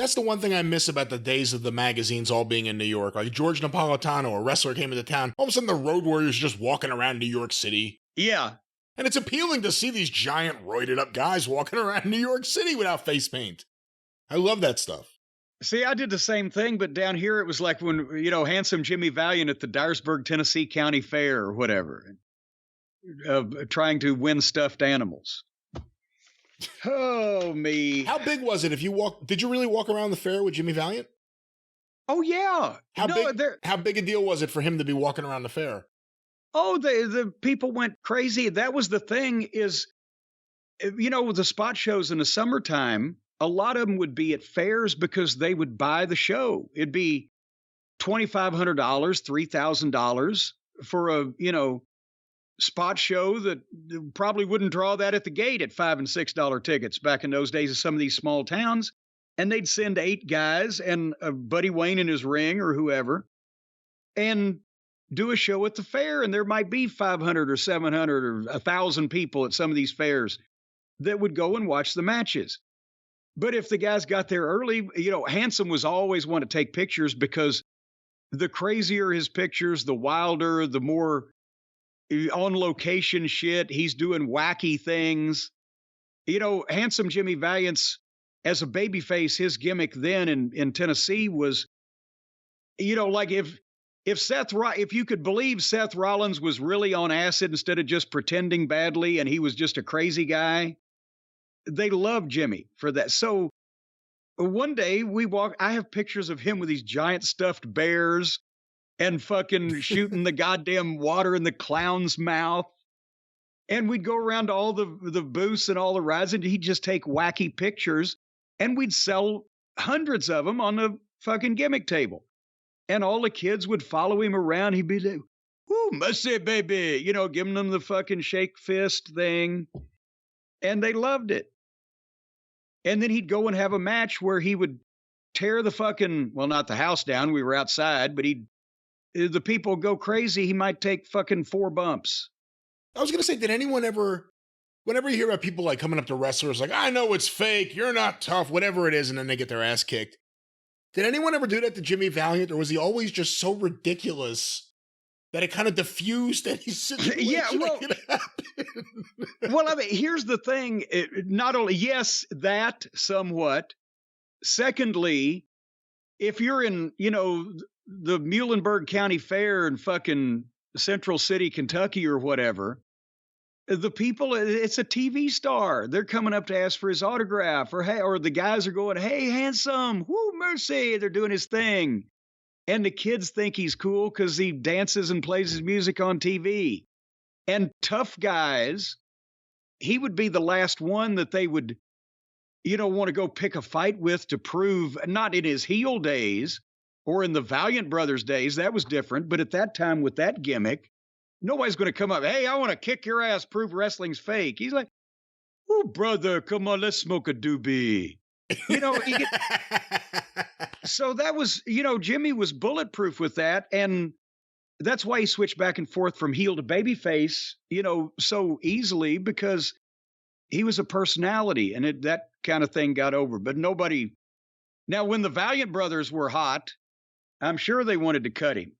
That's the one thing I miss about the days of the magazines all being in New York. Like George Napolitano, a wrestler, came into town. All of a sudden, the Road Warriors just walking around New York City. Yeah. And it's appealing to see these giant, roided up guys walking around New York City without face paint. I love that stuff. See, I did the same thing, but down here it was like when, handsome Jimmy Valiant at the Dyersburg, Tennessee County Fair or whatever, trying to win stuffed animals. Oh, me. How big was it if you did you really walk around the fair with Jimmy Valiant? Oh, yeah. How big a deal was it for him to be walking around the fair? Oh, the people went crazy. That was the thing is, with the spot shows in the summertime, a lot of them would be at fairs because they would buy the show. It'd be $2,500, $3,000 for a, spot show that probably wouldn't draw that at the gate at $5 and $6 tickets back in those days of some of these small towns. And they'd send 8 guys and Buddy Wayne in his ring or whoever and do a show at the fair. And there might be 500 or 700 or 1,000 people at some of these fairs that would go and watch the matches. But if the guys got there early, Handsome was always one to take pictures because the crazier his pictures, the wilder, the more on location shit. He's doing wacky things. Handsome Jimmy Valiant's, as a babyface, his gimmick then in Tennessee was, like if you could believe Seth Rollins was really on acid instead of just pretending badly and he was just a crazy guy, they loved Jimmy for that. So one day I have pictures of him with these giant stuffed bears and fucking shooting the goddamn water in the clown's mouth. And we'd go around to all the booths and all the rides, and he'd just take wacky pictures, and we'd sell hundreds of them on the fucking gimmick table. And all the kids would follow him around. He'd be like, "Woo, mercy, baby," giving them the fucking shake fist thing. And they loved it. And then he'd go and have a match where he would tear the fucking, well, not the house down. We were outside, but the people go crazy. He might take fucking 4 bumps. I was going to say, did anyone ever, whenever you hear about people like coming up to wrestlers, like, I know it's fake, you're not tough, whatever it is, and then they get their ass kicked. Did anyone ever do that to Jimmy Valiant, or was he always just so ridiculous that it kind of diffused any situation that could happen? Well, I mean, here's the thing. Not only, yes, that somewhat. Secondly, if you're in, the Muhlenberg County Fair in fucking Central City, Kentucky or whatever, the people, it's a TV star. They're coming up to ask for his autograph or the guys are going, "Hey, Handsome, whoo, mercy." They're doing his thing. And the kids think he's cool because he dances and plays his music on TV. And tough guys, he would be the last one that they would, want to go pick a fight with to prove, not in his heel days, or in the Valiant Brothers days, that was different. But at that time with that gimmick, nobody's going to come up, "Hey, I want to kick your ass, prove wrestling's fake." He's like, "Oh, brother, come on, let's smoke a doobie." So that was, Jimmy was bulletproof with that. And that's why he switched back and forth from heel to babyface, so easily because he was a personality and that kind of thing got over. But nobody. Now, when the Valiant Brothers were hot, I'm sure they wanted to cut him.